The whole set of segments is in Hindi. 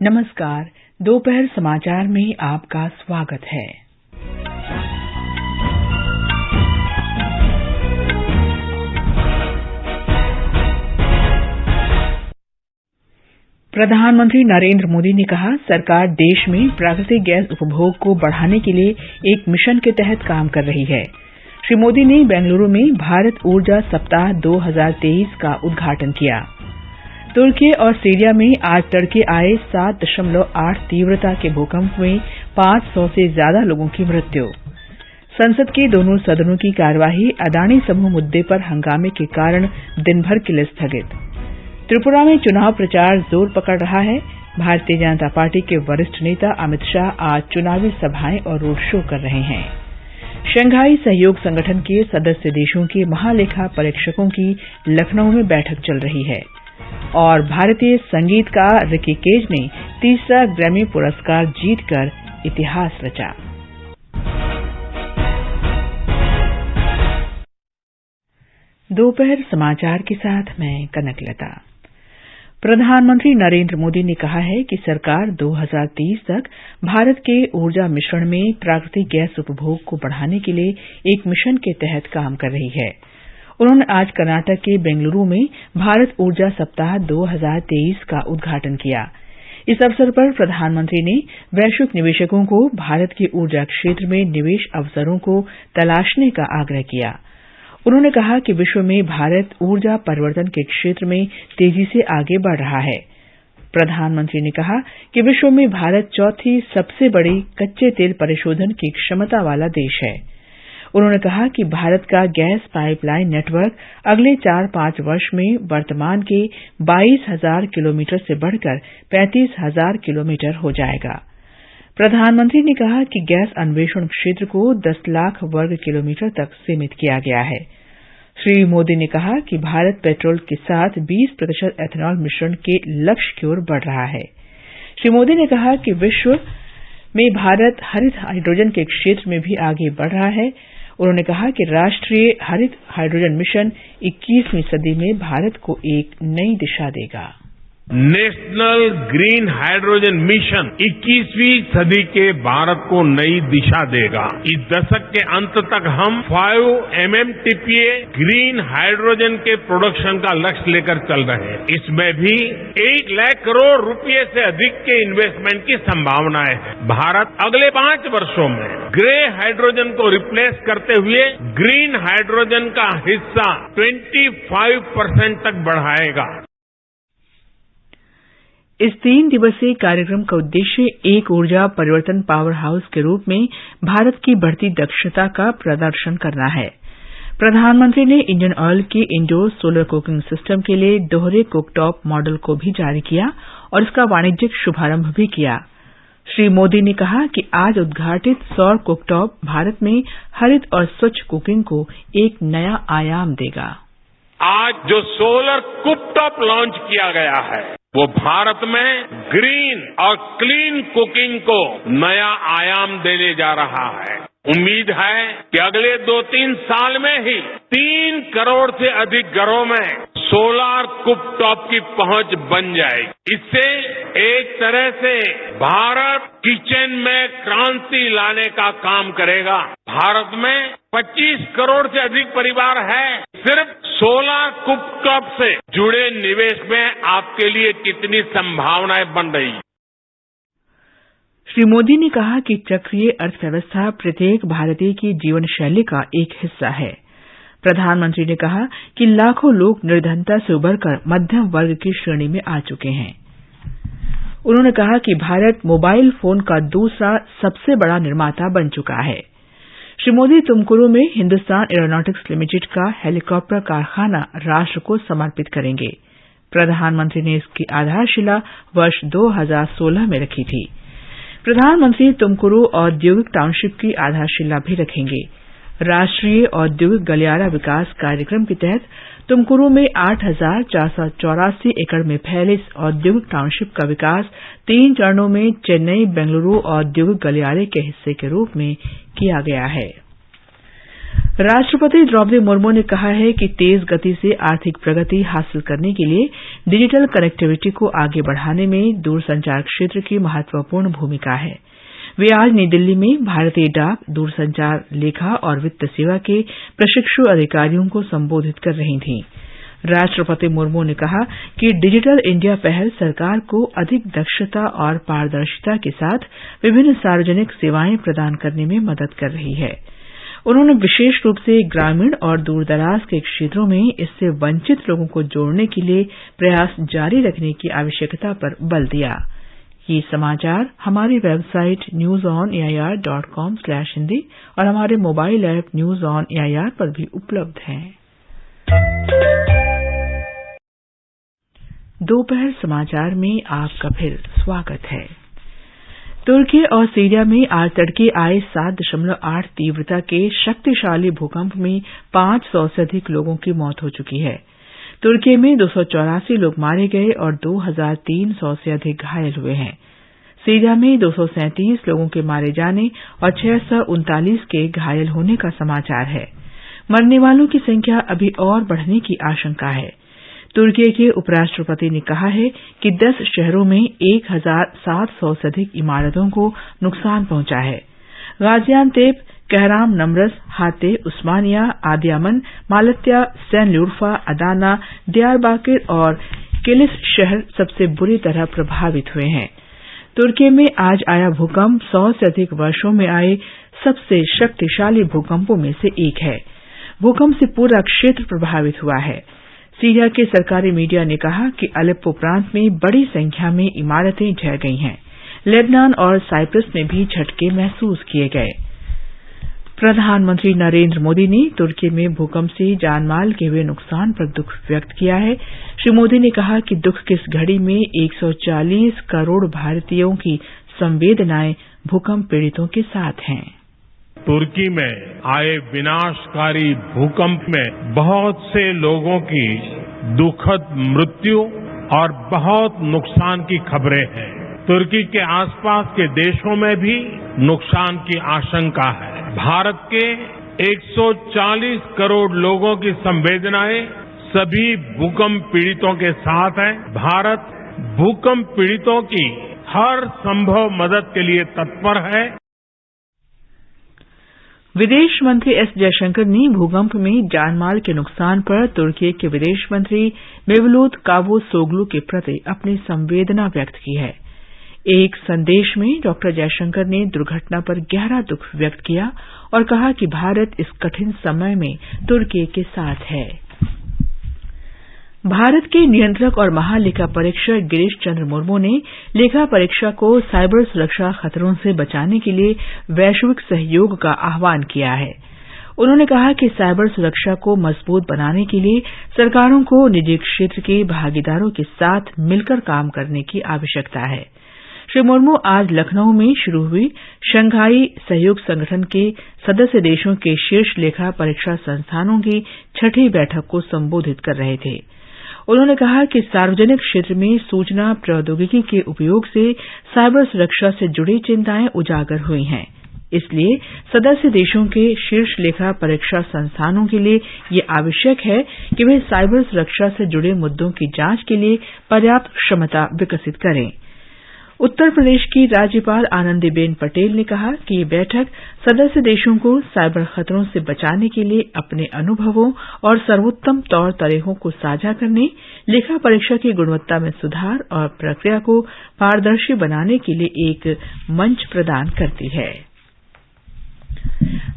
नमस्कार। दोपहर समाचार में आपका स्वागत है। प्रधानमंत्री नरेंद्र मोदी ने कहा, सरकार देश में प्राकृतिक गैस उपभोग को बढ़ाने के लिए एक मिशन के तहत काम कर रही है। श्री मोदी ने बेंगलुरु में भारत ऊर्जा सप्ताह 2023 का उद्घाटन किया। तुर्की और सीरिया में आज तड़के आए 7.8 तीव्रता के भूकंप में 500 से ज्यादा लोगों की मृत्यु। संसद के दोनों सदनों की कार्यवाही अदानी समूह मुद्दे पर हंगामे के कारण दिन भर के लिए स्थगित। त्रिपुरा में चुनाव प्रचार जोर पकड़ रहा है। भारतीय जनता पार्टी के वरिष्ठ नेता अमित शाह आज चुनावी सभाएं और रोड शो कर रहे हैं। शंघाई सहयोग संगठन के सदस्य देशों के महालेखा परीक्षकों की लखनऊ में बैठक चल रही है और भारतीय संगीतकार रिकी केज ने तीसरा ग्रैमी पुरस्कार जीतकर इतिहास रचा। दोपहर समाचार के साथ मैं कनकलता। प्रधानमंत्री नरेंद्र मोदी ने कहा है कि सरकार 2030 तक भारत के ऊर्जा मिश्रण में प्राकृतिक गैस उपभोग को बढ़ाने के लिए एक मिशन के तहत काम कर रही है। उन्होंने आज कर्नाटक के बेंगलुरु में भारत ऊर्जा सप्ताह 2023 का उद्घाटन किया। इस अवसर पर प्रधानमंत्री ने वैश्विक निवेशकों को भारत के ऊर्जा क्षेत्र में निवेश अवसरों को तलाशने का आग्रह किया। उन्होंने कहा कि विश्व में भारत ऊर्जा परिवर्तन के क्षेत्र में तेजी से आगे बढ़ रहा है। प्रधानमंत्री ने कहा कि विश्व में भारत चौथी सबसे बड़ी कच्चे तेल परिशोधन की क्षमता वाला देश है। उन्होंने कहा कि भारत का गैस पाइपलाइन नेटवर्क अगले 4-5 वर्ष में वर्तमान के 22,000 किलोमीटर से बढ़कर 35,000 किलोमीटर हो जाएगा। प्रधानमंत्री ने कहा कि गैस अन्वेषण क्षेत्र को 10 लाख वर्ग किलोमीटर तक सीमित किया गया है। श्री मोदी ने कहा कि भारत पेट्रोल के साथ 20% एथेनॉल मिश्रण के लक्ष्य की ओर बढ़ रहा है। श्री मोदी ने कहा कि विश्व में भारत हरित हाइड्रोजन के क्षेत्र में भी आगे बढ़ रहा है। उन्होंने कहा कि राष्ट्रीय हरित हाइड्रोजन मिशन 21वीं सदी में भारत को एक नई दिशा देगा। नेशनल ग्रीन हाइड्रोजन मिशन 21वीं सदी के भारत को नई दिशा देगा। इस दशक के अंत तक हम 5 MMTPA ग्रीन हाइड्रोजन के प्रोडक्शन का लक्ष्य लेकर चल रहे हैं। इसमें भी 1 लाख करोड़ रुपए से अधिक के इन्वेस्टमेंट की संभावनाएं हैं। भारत अगले 5 वर्षों में ग्रे हाइड्रोजन को रिप्लेस करते हुए ग्रीन हाइड्रोजन का हिस्सा 25% तक बढ़ाएगा। इस 3 दिवसीय कार्यक्रम का उद्देश्य एक ऊर्जा परिवर्तन पावर हाउस के रूप में भारत की बढ़ती दक्षता का प्रदर्शन करना है। प्रधानमंत्री ने इंडियन ऑयल के इंडोर सोलर कुकिंग सिस्टम के लिए दोहरे कुकटॉप मॉडल को भी जारी किया और इसका वाणिज्यिक शुभारंभ भी किया। श्री मोदी ने कहा कि आज उद्घाटित सौर कुकटॉप भारत में हरित और स्वच्छ कुकिंग को एक नया आयाम देगा। आज जो सोलर कुकटॉप लॉन्च किया गया है वो भारत में ग्रीन और क्लीन कुकिंग को नया आयाम देने जा रहा है। उम्मीद है कि अगले 2-3 साल में ही 3 करोड़ से अधिक घरों में सोलर कुकटॉप की पहुंच बन जाएगी। इससे एक तरह से भारत किचन में क्रांति लाने का काम करेगा। भारत में 25 करोड़ से अधिक परिवार हैं। सिर्फ सोलर कुकटॉप से जुड़े निवेश में आपके लिए कितनी संभावनाएं बन रही हैं। श्री मोदी ने कहा कि चक्रीय अर्थव्यवस्था प्रत्येक भारतीय की जीवन शैली का एक हिस्सा है। प्रधानमंत्री ने कहा कि लाखों लोग निर्धनता से उबरकर मध्यम वर्ग की श्रेणी में आ चुके हैं। उन्होंने कहा कि भारत मोबाइल फोन का दूसरा सबसे बड़ा निर्माता बन चुका है। श्री मोदी तुमकुरू में हिंदुस्तान एरोनॉटिक्स लिमिटेड का हेलीकॉप्टर कारखाना राष्ट्र को समर्पित करेंगे। प्रधानमंत्री ने इसकी आधारशिला वर्ष 2016 में रखी थी। प्रधानमंत्री तुमकुरू औद्योगिक टाउनशिप की आधारशिला भी रखेंगे। राष्ट्रीय औद्योगिक गलियारा विकास कार्यक्रम के तहत तुमकुरू में 8,484 एकड़ में फैले इस औद्योगिक टाउनशिप का विकास 3 चरणों में चेन्नई बेंगलुरु औद्योगिक गलियारे के हिस्से के रूप में किया गया है। राष्ट्रपति द्रौपदी मुर्मू ने कहा है कि तेज गति से आर्थिक प्रगति हासिल करने के लिए डिजिटल कनेक्टिविटी को आगे बढ़ाने में दूरसंचार क्षेत्र की महत्वपूर्ण भूमिका है। वे आज नई दिल्ली में भारतीय डाक, दूरसंचार, लेखा और वित्त सेवा के प्रशिक्षु अधिकारियों को संबोधित कर रही थीं। राष्ट्रपति मुर्मू ने कहा कि डिजिटल इंडिया पहल सरकार को अधिक दक्षता और पारदर्शिता के साथ विभिन्न सार्वजनिक सेवाएं प्रदान करने में मदद कर रही है। उन्होंने विशेष रूप से ग्रामीण और दूरदराज के क्षेत्रों में इससे वंचित लोगों को जोड़ने के लिए प्रयास जारी रखने की आवश्यकता पर बल दिया। ये समाचार हमारी वेबसाइट newsonair.com/hindi और हमारे mobile app news on AIR पर भी उपलब्ध हैं। दोपहर समाचार में आपका फिर स्वागत है। तुर्की और सीरिया में आज तड़के आए 7.8 तीव्रता के शक्तिशाली भूकंप में 500 से अधिक लोगों की मौत हो चुकी है। तुर्की में 284 लोग मारे गए और 2300 से अधिक घायल हुए हैं। सीरिया में 237 लोगों के मारे जाने और 639 के घायल होने का समाचार है। मरने वालों की संख्या अभी और बढ़ने की आशंका है। तुर्की के उपराष्ट्रपति ने कहा है कि 10 शहरों में 1700 से अधिक इमारतों को नुकसान पहुंचा है। गाजियान्तेप, कहराम नमरस, हाते, उस्मानिया, आदियामन, मालत्या, सैन-ल्यूर्फा, अदाना, दियारबाकिर और किलिस शहर सबसे बुरी तरह प्रभावित हुए हैं। तुर्की में आज आया भूकंप 100 से अधिक वर्षों में आए सबसे शक्तिशाली भूकंपों में से एक है। भूकंप से पूरा क्षेत्र प्रभावित हुआ है। सीरिया के सरकारी मीडिया ने कहा कि अलेप्पो प्रांत में बड़ी संख्या में इमारतें ढह गई हैं। लेबनान और साइप्रस में भी झटके महसूस किए गए। प्रधानमंत्री नरेंद्र मोदी ने तुर्की में भूकंप से जानमाल के हुए नुकसान पर दुख व्यक्त किया है। श्री मोदी ने कहा कि दुख की इस घड़ी में 140 करोड़ भारतीयों की संवेदनाएं भूकंप पीड़ितों के साथ हैं। तुर्की में आए विनाशकारी भूकंप में बहुत से लोगों की दुखद मृत्यु और बहुत नुकसान की खबरें हैं। तुर्की के आसपास के देशों में भी नुकसान की आशंका है। भारत के 140 करोड़ लोगों की संवेदनाएं सभी भूकंप पीड़ितों के साथ हैं। भारत भूकंप पीड़ितों की हर संभव मदद के लिए तत्पर है। विदेश मंत्री एस जयशंकर ने भूकंप में जानमाल के नुकसान पर तुर्की के विदेश मंत्री मेवलूत कावुसोग्लू के प्रति अपनी संवेदना व्यक्त की है। एक संदेश में डॉक्टर जयशंकर ने दुर्घटना पर गहरा दुख व्यक्त किया और कहा कि भारत इस कठिन समय में तुर्की के साथ है। भारत के नियंत्रक और महालेखा परीक्षक गिरीश चंद्र मुर्मू ने लेखा परीक्षा को साइबर सुरक्षा खतरों से बचाने के लिए वैश्विक सहयोग का आह्वान किया है। उन्होंने कहा कि साइबर सुरक्षा को मजबूत बनाने के लिए सरकारों को निजी क्षेत्र के भागीदारों के साथ मिलकर काम करने की आवश्यकता है। श्री मुर्मू आज लखनऊ में शुरू हुई शंघाई सहयोग संगठन के सदस्य देशों के शीर्ष लेखा परीक्षा संस्थानों की 6ठी बैठक को संबोधित कर रहे थे। उन्होंने कहा कि सार्वजनिक क्षेत्र में सूचना प्रौद्योगिकी के उपयोग से साइबर सुरक्षा से जुड़ी चिंताएं उजागर हुई हैं। इसलिए सदस्य देशों के शीर्ष लेखा परीक्षा संस्थानों के लिए ये आवश्यक है कि वे साइबर सुरक्षा से जुड़े मुद्दों की जांच के लिए पर्याप्त क्षमता विकसित करें। उत्तर प्रदेश की राज्यपाल आनंदीबेन पटेल ने कहा कि ये बैठक सदस्य देशों को साइबर खतरों से बचाने के लिए अपने अनुभवों और सर्वोत्तम तौर तरीकों को साझा करने, लेखा परीक्षा की गुणवत्ता में सुधार और प्रक्रिया को पारदर्शी बनाने के लिए एक मंच प्रदान करती है।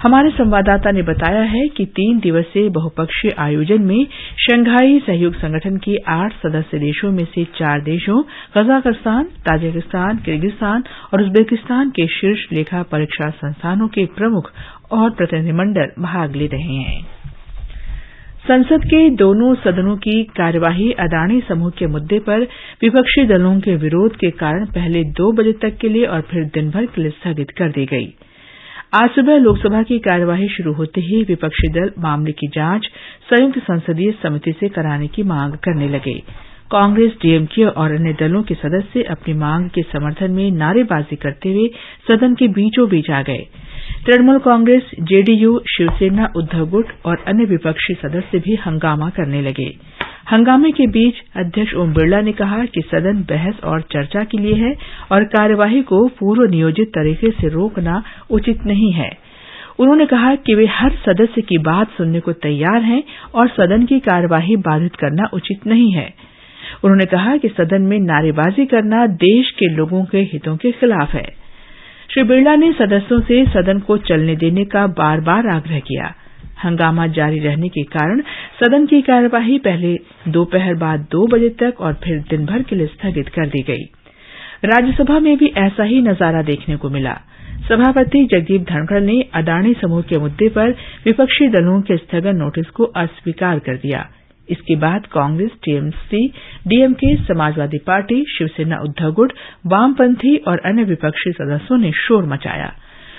हमारे संवाददाता ने बताया है कि 3 दिवसीय बहुपक्षीय आयोजन में शंघाई सहयोग संगठन के 8 सदस्य देशों में से 4 देशों कजाकिस्तान, ताजिकिस्तान, किर्गिस्तान और उज्बेकिस्तान के शीर्ष लेखा परीक्षा संस्थानों के प्रमुख और प्रतिनिधिमंडल भाग ले रहे हैं। संसद के दोनों सदनों की कार्यवाही अदानी समूह के मुद्दे पर विपक्षी दलों के विरोध के कारण पहले 2 बजे तक के लिए और फिर दिन भर के लिए स्थगित कर दी गई। आज सुबह लोकसभा की कार्यवाही शुरू होते ही विपक्षी दल मामले की जांच संयुक्त संसदीय समिति से कराने की मांग करने लगे। कांग्रेस, डीएमके और अन्य दलों के सदस्य अपनी मांग के समर्थन में नारेबाजी करते हुए सदन के बीचों बीच आ गए। तृणमूल कांग्रेस, जेडीयू, शिवसेना, उद्धव गुट और अन्य विपक्षी सदस्य भी हंगामा करने लगे। हंगामे के बीच अध्यक्ष ओम बिरला ने कहा कि सदन बहस और चर्चा के लिए है और कार्यवाही को पूर्व नियोजित तरीके से रोकना उचित नहीं है। उन्होंने कहा कि वे हर सदस्य की बात सुनने को तैयार हैं और सदन की कार्यवाही बाधित करना उचित नहीं है। उन्होंने कहा कि सदन में नारेबाजी करना देश के लोगों के हितों के खिलाफ है। श्री बिरला ने सदस्यों से सदन को चलने देने का बार-बार आग्रह किया। हंगामा जारी रहने के कारण सदन की कार्यवाही पहले दोपहर बाद 2 बजे तक और फिर दिन भर के लिए स्थगित कर दी गई। राज्यसभा में भी ऐसा ही नजारा देखने को मिला। सभापति जगदीप धनखड़ ने अडानी समूह के मुद्दे पर विपक्षी दलों के स्थगन नोटिस को अस्वीकार कर दिया। इसके बाद कांग्रेस, टीएमसी, डीएमके, समाजवादी पार्टी, शिवसेना, उद्धव गुट, वामपंथी और अन्य विपक्षी सदस्यों ने शोर मचाया।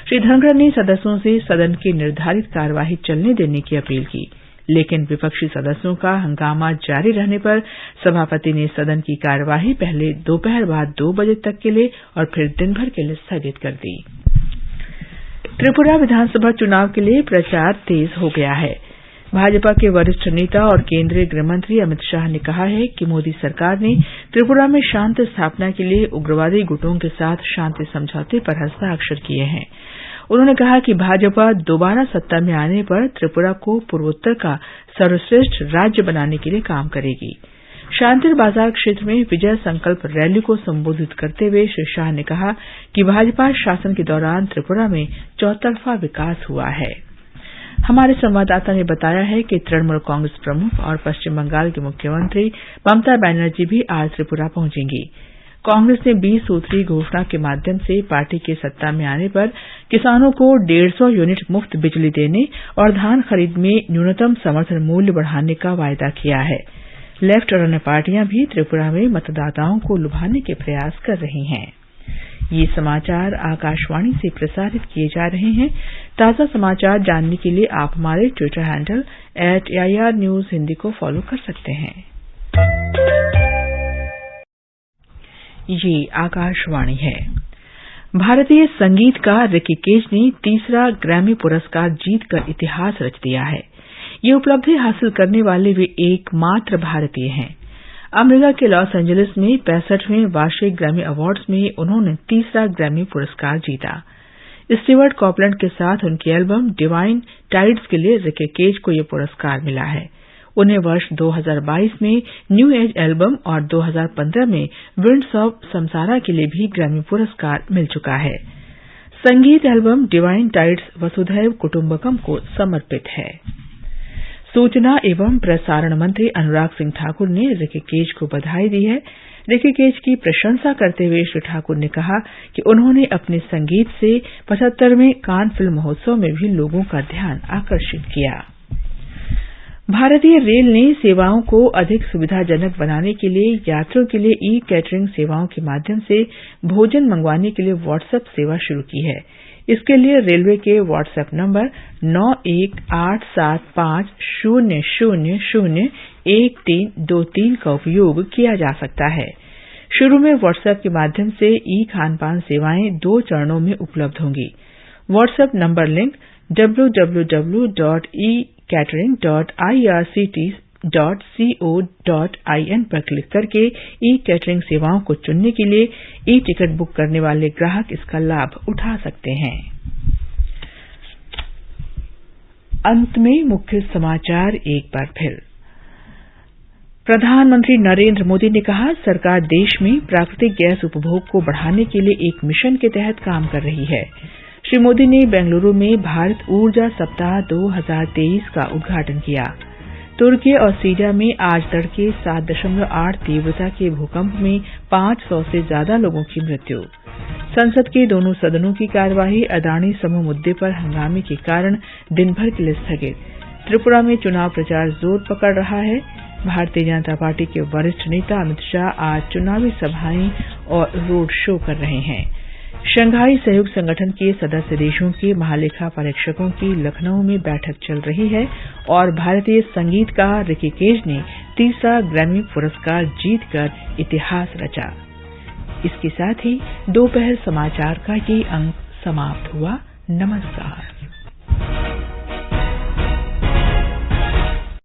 श्री धनखड़ ने सदस्यों से सदन की निर्धारित कार्यवाही चलने देने की अपील की, लेकिन विपक्षी सदस्यों का हंगामा जारी रहने पर सभापति ने सदन की कार्यवाही पहले दोपहर बाद 2 बजे तक के लिए और फिर दिन भर के लिए स्थगित कर दी। त्रिपुरा विधानसभा चुनाव के लिए प्रचार तेज हो गया है। भाजपा के वरिष्ठ नेता और केंद्रीय गृहमंत्री अमित शाह ने कहा है कि मोदी सरकार ने त्रिपुरा में शांति स्थापना के लिए उग्रवादी गुटों के साथ शांति समझौते पर हस्ताक्षर किए हैं। उन्होंने कहा कि भाजपा दोबारा सत्ता में आने पर त्रिपुरा को पूर्वोत्तर का सर्वश्रेष्ठ राज्य बनाने के लिए काम करेगी। शांतिर बाजार क्षेत्र में विजय संकल्प रैली को संबोधित करते हुए श्री शाह ने कहा कि भाजपा शासन के दौरान त्रिपुरा में चौतरफा विकास हुआ है। हमारे संवाददाता ने बताया है कि तृणमूल कांग्रेस प्रमुख और पश्चिम बंगाल की मुख्यमंत्री ममता बनर्जी भी आज त्रिपुरा पहुंचेंगी। कांग्रेस ने 20 सूत्री घोषणा के माध्यम से पार्टी के सत्ता में आने पर किसानों को 150 यूनिट मुफ्त बिजली देने और धान खरीद में न्यूनतम समर्थन मूल्य बढ़ाने का वायदा किया है। लेफ्ट और अन्य पार्टियां भी त्रिपुरा में मतदाताओं को लुभाने के प्रयास कर रही हैं। ये समाचार आकाशवाणी से प्रसारित किए जा रहे हैं। ताजा समाचार जानने के लिए आप हमारे Twitter handle @AIR News Hindi को फॉलो कर सकते हैं। ये आकाशवाणी है। भारतीय संगीतकार रिकी केज ने तीसरा ग्रैमी पुरस्कार जीतकर इतिहास रच दिया है। ये उपलब्धि हासिल करने वाले वे एकमात्र भारतीय हैं। अमेरिका के लॉस एंजलिस में 65वें वार्षिक ग्रैमी अवार्ड्स में उन्होंने तीसरा ग्रैमी पुरस्कार जीता। स्टीवर्ट कॉपलैंड के साथ उनकी एल्बम डिवाइन टाइड्स के लिए रिकी केज को यह पुरस्कार मिला है। उन्हें वर्ष 2022 में न्यू एज एल्बम और 2015 में विंड्स ऑफ समसारा के लिए भी ग्रैमी पुरस्कार मिल चुका है। संगीत एल्बम डिवाइन टाइड्स वसुधैव कुटुंबकम को समर्पित है। सूचना एवं प्रसारण मंत्री अनुराग सिंह ठाकुर ने रिकी केज को बधाई दी है। रिकी केज की प्रशंसा करते हुए श्री ठाकुर ने कहा कि उन्होंने अपने संगीत से 75वें कान फिल्म महोत्सव में भी लोगों का ध्यान आकर्षित किया। भारतीय रेल ने सेवाओं को अधिक सुविधाजनक बनाने के लिए यात्रियों के लिए ई कैटरिंग सेवाओं के माध्यम से भोजन मंगवाने के लिए व्हाट्सएप सेवा शुरू की है। इसके लिए रेलवे के व्हाट्सएप नंबर 918750001323 का उपयोग किया जा सकता है। शुरू में व्हाट्सएप के माध्यम से ई खानपान सेवाएं 2 चरणों में उपलब्ध होंगी। व्हाट्सएप नंबर लिंक www.ecatering.irctc.co.in पर क्लिक करके ई कैटरिंग सेवाओं को चुनने के लिए ई टिकट बुक करने वाले ग्राहक इसका लाभ उठा सकते हैं। अंत में मुख्य समाचार एक बार फिर। प्रधानमंत्री नरेंद्र मोदी ने कहा, सरकार देश में प्राकृतिक गैस उपभोग को बढ़ाने के लिए एक मिशन के तहत काम कर रही है। श्री मोदी ने बेंगलुरु में भारत ऊर्जा सप्ताह 2023 का उद्घाटन किया। तुर्की और सीरिया में आज तड़के 7.8 तीव्रता के भूकंप में 500 से ज्यादा लोगों की मृत्यु। संसद के दोनों सदनों की कार्यवाही अडानी समूह मुद्दे पर हंगामे के कारण दिन भर के लिए स्थगित। त्रिपुरा में चुनाव प्रचार जोर पकड़ रहा है। भारतीय जनता पार्टी के वरिष्ठ नेता अमित शाह आज चुनावी सभाएं और रोड शो कर रहे हैं। शंघाई सहयोग संगठन के सदस्य देशों के महालेखा परीक्षकों की लखनऊ में बैठक चल रही है और भारतीय संगीतकार रिकी केज ने तीसरा ग्रैमी पुरस्कार जीतकर इतिहास रचा। इसके साथ ही दोपहर समाचार का ये अंक समाप्त हुआ। नमस्कार।